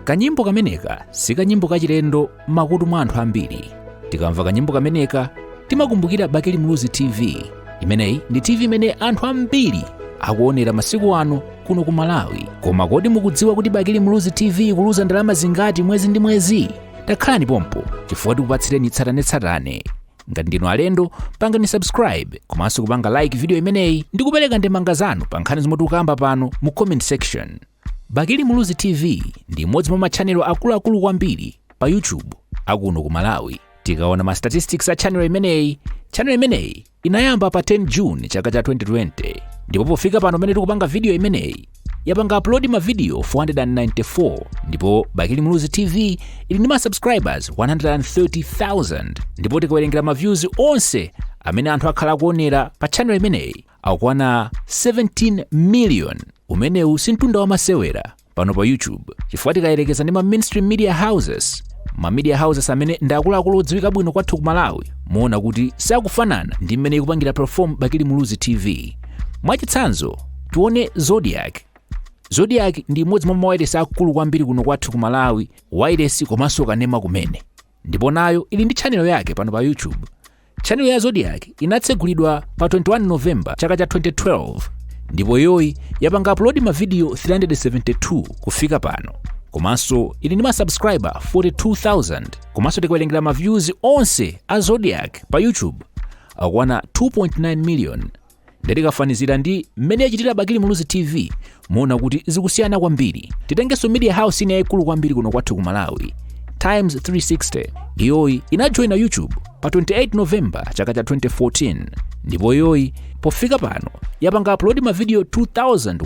Kanyimbo kameneka sikanyimbo kachilendo makutu mwa anthu ambiri. Tikamva kanyimbo kameneka timakumbukira Bakeli Muluzi TV. Imeneyi ndi TV imene anthu ambiri akuonera masiku ano kuno ku Malawi. Koma kodi mukudziwa kuti Bakeli Muluzi TV ikuluza ndalama zingati mwezi ndi mwezi? Takhalani pompo chifukwa tikupatsireni tsatanetsatane. Ngati ndinu alendo, pangani subscribe komanso kupanga like video imeneyi ndi kupereka ndemanga zanu pa nkhani zomwe tikukamba pano mu comment section. Bakeli Muluzi TV ndi imodzi mwa matchanelo akuluakulu kwambiri pa YouTube akuno ku Malawi. Tikaona ma statistics a channel imeneyi inayamba pa 10 June chaka cha 2020. Ndipo pofika pano pamene tikupanga video imeneyi yapanga upload ma video 494, ndipo Bakeli Muluzi TV ili ndi ma subscribers 130,000. ndipo tikawerengera ma views onse amene anthu akhala kuonera pa channel imeneyi akukwana 17 million. Umenewu sintunda wa masewera pano pa YouTube chifukwa tikayerekeza ndi ma mainstream media houses. Ma media houses amene ndi akuluakulu odziwika bwino kwathu ku Malawi, muona kuti sakufanana ndi mmene ikupangira perform Bakeli Muluzi TV. Mwachitsanzo tione Zodiac. Zodiac ndi imodzi mwa mawayilesi akulu kwambiri kuno kwathu ku Malawi, wireless komanso kanema kumene. Ndipo nayo ili ndi channel yake pano pa YouTube. Channel ya Zodiac inatsegulidwa pa 21 November chaka cha 2012. Ndipo yoyi yapanga upload ma video 372 kufika pano. Komanso ili ndi ma subscriber 42,000. Komanso tikawerengera ma views onse a Zodiac pa YouTube akwana 2.9 million. Ndetikafanizira ndi mmene yachitira Bakeli Muluzi TV, muona kuti zikusiyana kwambiri. Titengenso media house ine yaikulu kwambiri kuno kwathu ku Malawi, Times 360. Iyoyi inajoina YouTube pa 28 November chaka cha 2014. Ndipo iyoyi pofika pano yapanga upload ma video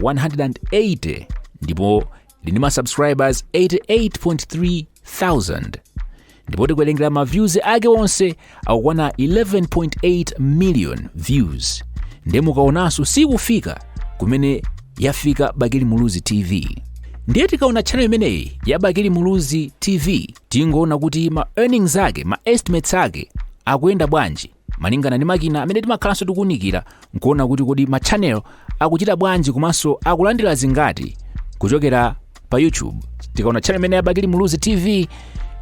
2,180. ndipo ili ma subscribers 88.3 thousand. Ndipo tikuwerengera ma views ake onse akukwana 11.8 million views. Ndiye mukaonanso sikufika kumene yafika Bakeli Muluzi TV. Ndiye tikaona channel imeneyi ya Bakeli Muluzi TV tingoona kuti ma earnings ake, ma estimates ake akuyenda bwanji malingana ndi makina amene timakhalanso tikuunikira nkuona kuti kodi ma channel akuchita bwanji komanso akulandira zingati kuchokera pa YouTube. Tikaona channel imeneyi ya Bakeli Muluzi TV,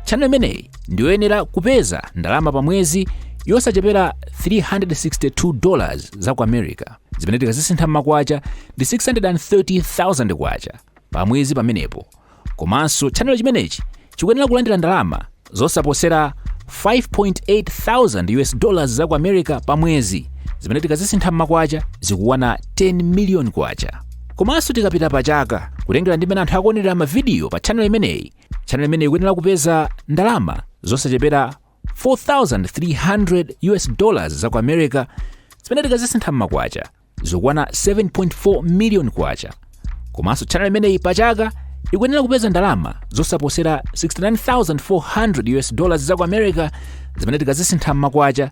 channel imeneyi ndiyoyenera kupeza ndalama pa mwezi yosachepera $362 za ku America, zimene tikazisintha m'makwacha ndi 630,000 kwacha pa mwezi pamenepo. Komanso channel chimenechi chikuyenera kulandira ndalama zosaposera $5,800 za ku America pa mwezi, zimene tikazisintha m'makwacha zikuwana 10 million kwacha. Komanso tikapita pa chaka kutengera ndi mmene anthu akuonera ma video pa channel imeneyi ikuyenera kupeza ndalama zosachepera $4,300 za ku America, zimene tikazisintha m'makwacha zikuwana 7.4 million kwacha. Komanso channel imeneyi pa chaka ikuyenera kupeza ndalama zosaposera $69,400 za ku America, zimene tikazisintha m'makwacha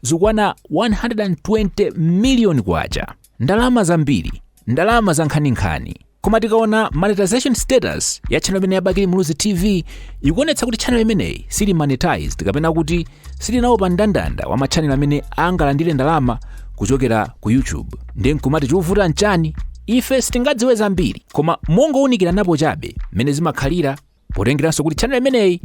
zikuwana 120 million kwacha. Ndalama zambiri, ndalama za nkhaninkhani. Koma tikaona monetization status ya channel imeneyi ya Bakeli Muluzi TV ikuonetsa kuti channel imeneyi sili monetized, kapena kuti sili nawo pa mndandanda wa ma channel amene angalandire ndalama kuchokera ku YouTube. Ndiye nkumati chikuvuta nchani? Ife sitingadziwe zambiri, koma mongounikira napo chabe mmene zimakhalira, potengeranso kuti channel imeneyi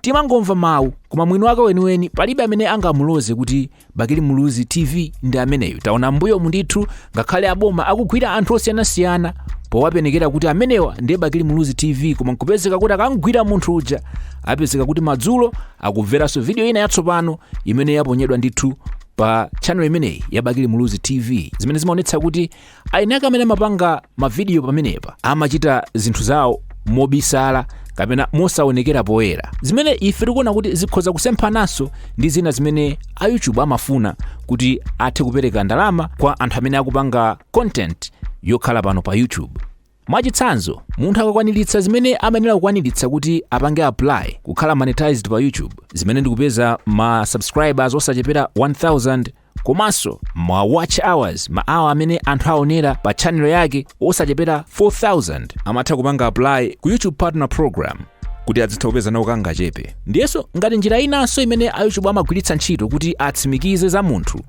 timangomva mawu koma mwini wake weniweni palibe amene angamuloze kuti Bakeli Muluzi TV ndi ameneyo. Taona mbuyo mundithu ngakhale aboma akugwira anthu osiyanasiyana powapenekera kuti amenewa ndiye Bakeli Muluzi TV, koma nkupezeka kuti akangwira munthu uja apezeka kuti madzulo akumveranso video ina yatsopano imene yaponyedwa ndithu pa channel imeneyi ya Bakeli Muluzi TV, zimene zimaonetsa kuti ainaka amene amapanga ma video pamenepa amachita zinthu zawo mobisala kapena mosaonekera poyera, zimene ife tikuona kuti zikhoza kusemphananso ndi zina zimene a YouTube amafuna kuti athe kupereka ndalama kwa anthu amene akupanga content yokhala pano pa YouTube. Mwachitsanzo, munthu akakwaniritsa zimene amayenera kukwaniritsa kuti apange apply kukhala monetized pa YouTube, zimene ndikupeza ma subscribers osachepera 1,000, komanso ma watch hours, ma hour amene anthu aonera pa channel yake osachepera 4,000, amatha kupanga apply ku YouTube Partner Program kuti adzitha kupeza nawo kanga chepe. Ndiyeso ngati njira inanso imene a YouTube amagwiritsa ntchito kuti atsimikize za munthu,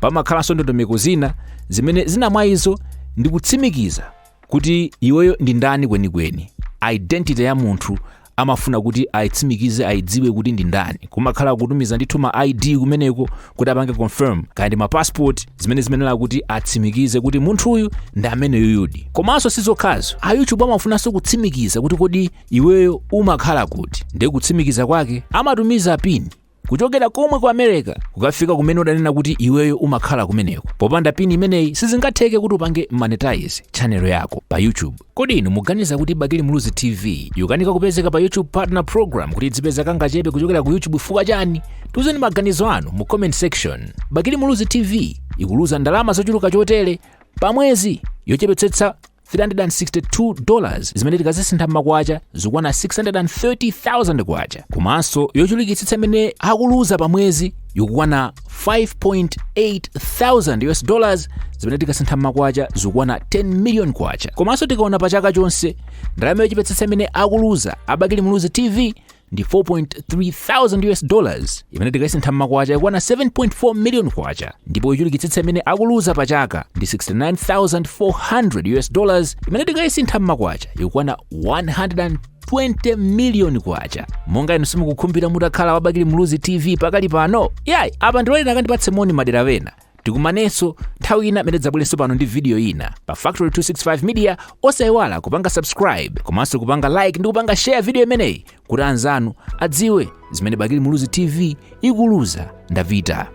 pamakhalanso ndondomeko zina zimene zina mwa izo ndi kutsimikiza kuti iweyo ndi ndani kwenikweni. identity ya munthu amafuna kuti aitsimikize aidziwe kuti ndi ndani. Kumakhala kutumiza ndithu ma ID kumeneko kuti apange confirm kandi ma passport zimene zimenera kuti atsimikize kuti munthu uyu ndi amene yuyudi. Komanso sizokhazo, a YouTube amafunanso kutsimikiza kuti kodi iweyo umakhala kuti. Ndiye kutsimikiza kwake amatumiza pin kuchokera komwe ku America kukafika kumene udanena kuti iweyo umakhala kumeneko. Popanda pin imeneyi sizingatheke kuti upange monetize channel yako pa YouTube. Kodi inu muganiza kuti Bakili Muluzi TV yukanika kupezeka pa YouTube partner program kuti idzipeza kangachepe kuchokera ku YouTube fuka chani? Tuzeni maganizo anu mu comment section. Bakili Muluzi TV ikuluza ndalama zochuluka chotere pa mwezi yochepetsetsa $362 zimene tikazisintha m'makwacha zikwana $630,000 kwacha. Komanso yochulukitsitsa imene akuluza pa mwezi yokwana $5,800 zimene tikasintha m'makwacha zikwana 10 million kwacha. Komanso tikaona pa chaka chonse ndalama yochepetsetsa imene akuluza a Bakili Muluzi TV ndi $4,300 imene tikasintha m'makwacha ikwana 7.4 million kwacha. Ndipo yochulukitsitsa imene akuluza pa chaka ndi $69,400 imene tikasintha m'makwacha ikwana 120 million kwacha. Monga inu simukukhumbira mutakhala wa Bakili Muluzi TV pakali pano, yayi apa ndilolera akandipatse moni madera pena. Tikumanenso nthawi ina imene dzabwerenso pano ndi video ina pa Factory 265 Media. Osayiwala kupanga subscribe komanso kupanga like ndi kupanga share video imeneyi kuti anzanu adziwe zimene Bakili Muluzi TV ikuluza ndavita.